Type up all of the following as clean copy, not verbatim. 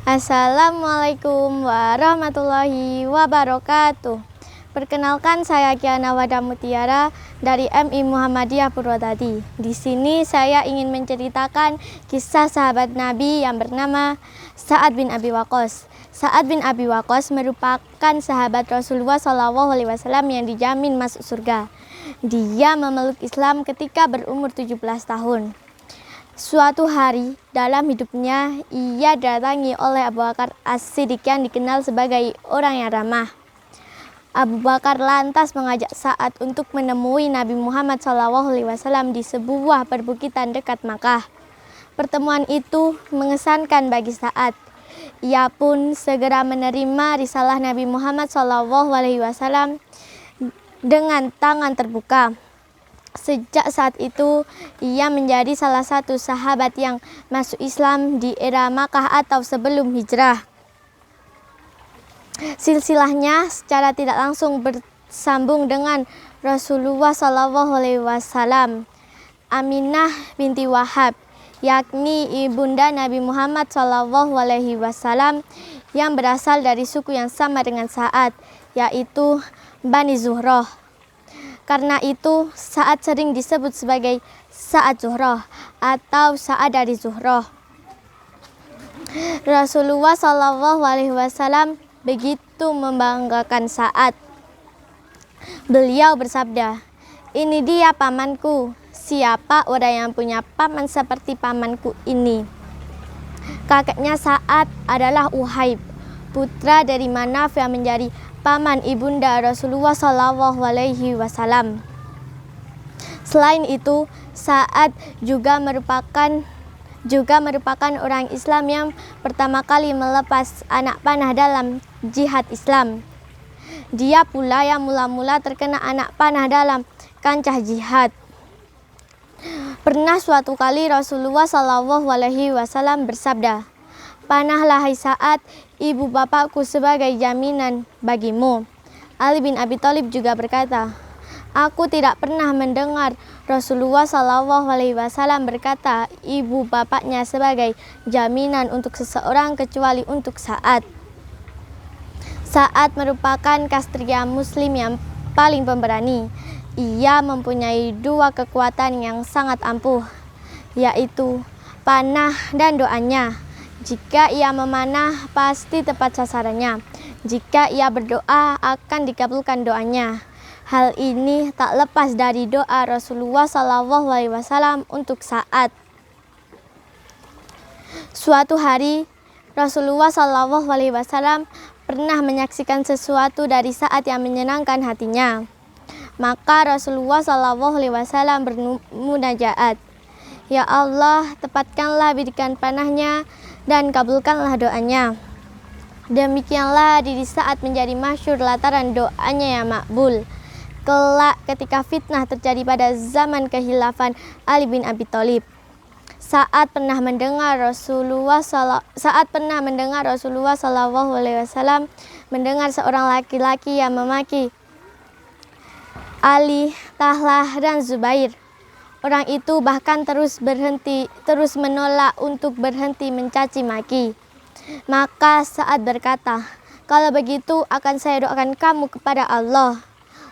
Assalamualaikum warahmatullahi wabarakatuh. Perkenalkan, saya Kiana Wada Mutiara dari MI Muhammadiyah Purwodadi. Di sini saya ingin menceritakan kisah sahabat Nabi yang bernama Sa'ad bin Abi Waqqas. Sa'ad bin Abi Waqqas merupakan sahabat Rasulullah SAW yang dijamin masuk surga. Dia memeluk Islam ketika berumur 17 tahun. Suatu hari dalam hidupnya, ia datangi oleh Abu Bakar As-Siddiq yang dikenal sebagai orang yang ramah. Abu Bakar lantas mengajak Sa'ad untuk menemui Nabi Muhammad SAW di sebuah perbukitan dekat Makkah. Pertemuan itu mengesankan bagi Sa'ad. Ia pun segera menerima risalah Nabi Muhammad SAW dengan tangan terbuka. Sejak saat itu, ia menjadi salah satu sahabat yang masuk Islam di era Makkah atau sebelum hijrah. Silsilahnya secara tidak langsung bersambung dengan Rasulullah SAW. Aminah binti Wahab, yakni ibunda Nabi Muhammad SAW yang berasal dari suku yang sama dengan Sa'ad, yaitu Bani Zuhroh. Karena itu, Sa'ad sering disebut sebagai Sa'ad Zuhroh atau Sa'ad dari Zuhroh. Rasulullah SAW begitu membanggakan Sa'ad. Beliau bersabda, "Ini dia pamanku. Siapa orang yang punya paman seperti pamanku ini?" Kakeknya Sa'ad adalah Uhaib, putra dari Manaf yang menjadi paman ibunda Rasulullah SAW. Selain itu, Sa'ad juga merupakan orang Islam yang pertama kali melepas anak panah dalam jihad Islam. Dia pula yang mula-mula terkena anak panah dalam kancah jihad. Pernah suatu kali Rasulullah SAW bersabda, "Panahlah hai Sa'ad, ibu bapakku sebagai jaminan bagimu." Ali bin Abi Thalib juga berkata, "Aku tidak pernah mendengar Rasulullah SAW berkata ibu bapaknya sebagai jaminan untuk seseorang kecuali untuk Sa'ad." Sa'ad merupakan kastria muslim yang paling pemberani. Ia mempunyai dua kekuatan yang sangat ampuh, yaitu panah dan doanya. Jika ia memanah, pasti tepat sasarannya. Jika ia berdoa, akan dikabulkan doanya. Hal ini tak lepas dari doa Rasulullah SAW untuk Sa'ad. Suatu hari, Rasulullah SAW pernah menyaksikan sesuatu dari Sa'ad yang menyenangkan hatinya. Maka Rasulullah SAW bermunajaat, "Ya Allah, tepatkanlah bidikan panahnya dan kabulkanlah doanya." Demikianlah diri Sa'ad menjadi masyhur lantaran doanya yang makbul. Kelak ketika fitnah terjadi pada zaman kekhilafan Ali bin Abi Thalib, Sa'ad pernah mendengar Rasulullah SAW mendengar seorang laki-laki yang memaki Ali, Tahlah, dan Zubair. Orang itu bahkan terus menolak untuk berhenti mencaci maki. Maka Sa'ad berkata, "Kalau begitu akan saya doakan kamu kepada Allah."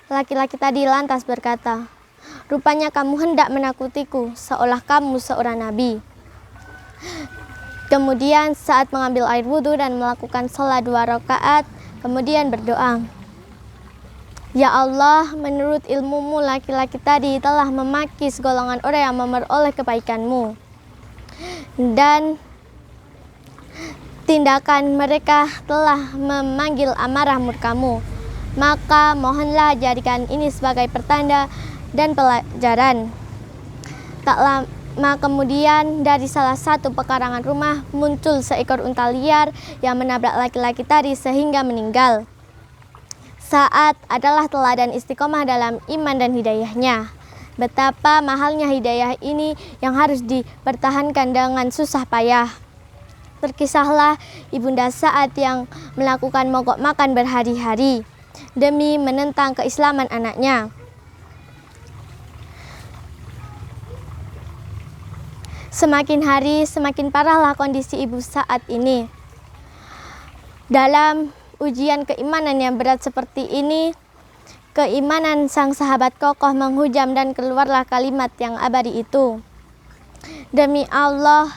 Laki-laki tadi lantas berkata, "Rupanya kamu hendak menakutiku seolah kamu seorang nabi." Kemudian Sa'ad mengambil air wudhu dan melakukan salat 2 rakaat, kemudian berdoa, "Ya Allah, menurut ilmumu laki-laki tadi telah memaki segolongan orang yang memperoleh kebaikanmu, dan tindakan mereka telah memanggil amarah murkamu. Maka mohonlah jadikan ini sebagai pertanda dan pelajaran." Tak lama kemudian dari salah satu pekarangan rumah muncul seekor unta liar yang menabrak laki-laki tadi sehingga meninggal. Sa'ad adalah teladan istiqomah dalam iman dan hidayahnya. Betapa mahalnya hidayah ini yang harus dipertahankan dengan susah payah. Terkisahlah ibunda Sa'ad yang melakukan mogok makan berhari-hari demi menentang keislaman anaknya. Semakin hari semakin parahlah kondisi ibu saat ini. Dalam ujian keimanan yang berat seperti ini, keimanan sang sahabat kokoh menghujam dan keluarlah kalimat yang abadi itu. Demi Allah,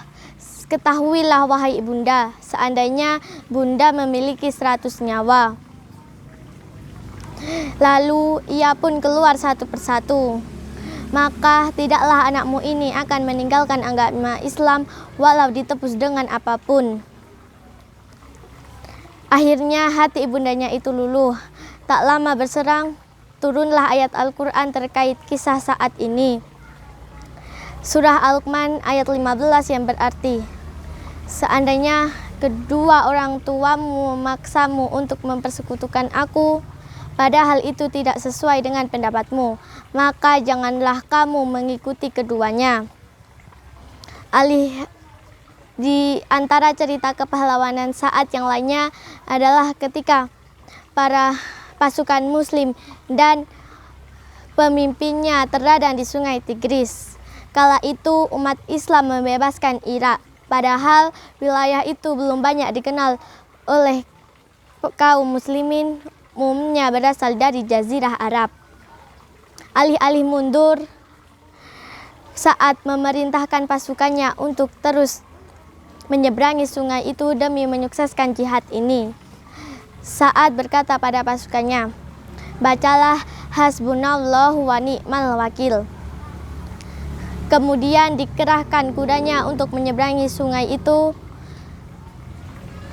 ketahuilah wahai ibunda, seandainya bunda memiliki 100 nyawa. Lalu ia pun keluar satu persatu. Maka tidaklah anakmu ini akan meninggalkan agama Islam walau ditebus dengan apapun. Akhirnya hati ibundanya itu luluh. Tak lama berserang, turunlah ayat Al-Quran terkait kisah saat ini. Surah Al-Luqman ayat 15 yang berarti, seandainya kedua orang tuamu memaksamu untuk mempersekutukan aku, padahal itu tidak sesuai dengan pendapatmu, maka janganlah kamu mengikuti keduanya. Di antara cerita kepahlawanan saat yang lainnya adalah ketika para pasukan muslim dan pemimpinnya terradang di sungai Tigris. Kala itu umat Islam membebaskan Irak, padahal wilayah itu belum banyak dikenal oleh kaum muslimin, umumnya berasal dari Jazirah Arab. Alih-alih mundur saat memerintahkan pasukannya untuk terus menyeberangi sungai itu demi menyukseskan jihad ini. Saat berkata pada pasukannya, bacalah hasbunallahu wa ni'mal wakil. Kemudian dikerahkan kudanya untuk menyeberangi sungai itu.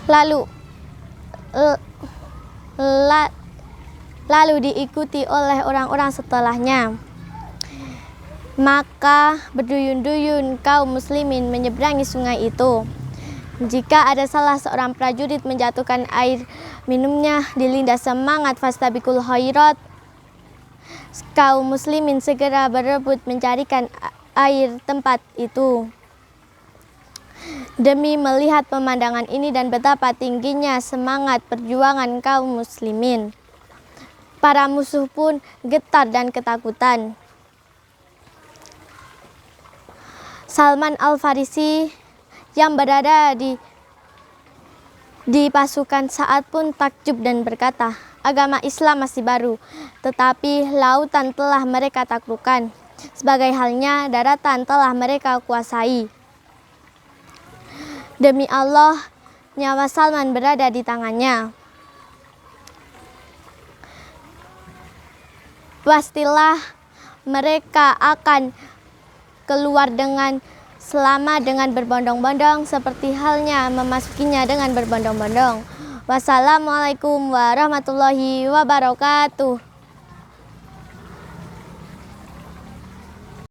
Lalu diikuti oleh orang-orang setelahnya. Maka berduyun-duyun kaum muslimin menyeberangi sungai itu. Jika ada salah seorang prajurit menjatuhkan air minumnya, dilindas semangat fastabiqul khairat, kaum muslimin segera berebut mencarikan air tempat itu. Demi melihat pemandangan ini dan betapa tingginya semangat perjuangan kaum muslimin, para musuh pun getar dan ketakutan. Salman Al-Farisi yang berada di pasukan saat pun takjub dan berkata, agama Islam masih baru, tetapi lautan telah mereka taklukkan. Sebagai halnya daratan telah mereka kuasai. Demi Allah, nyawa Salman berada di tangannya. Pastilah mereka akan keluar dengan selama dengan berbondong-bondong, seperti halnya memasukinya dengan berbondong-bondong. Wassalamualaikum warahmatullahi wabarakatuh.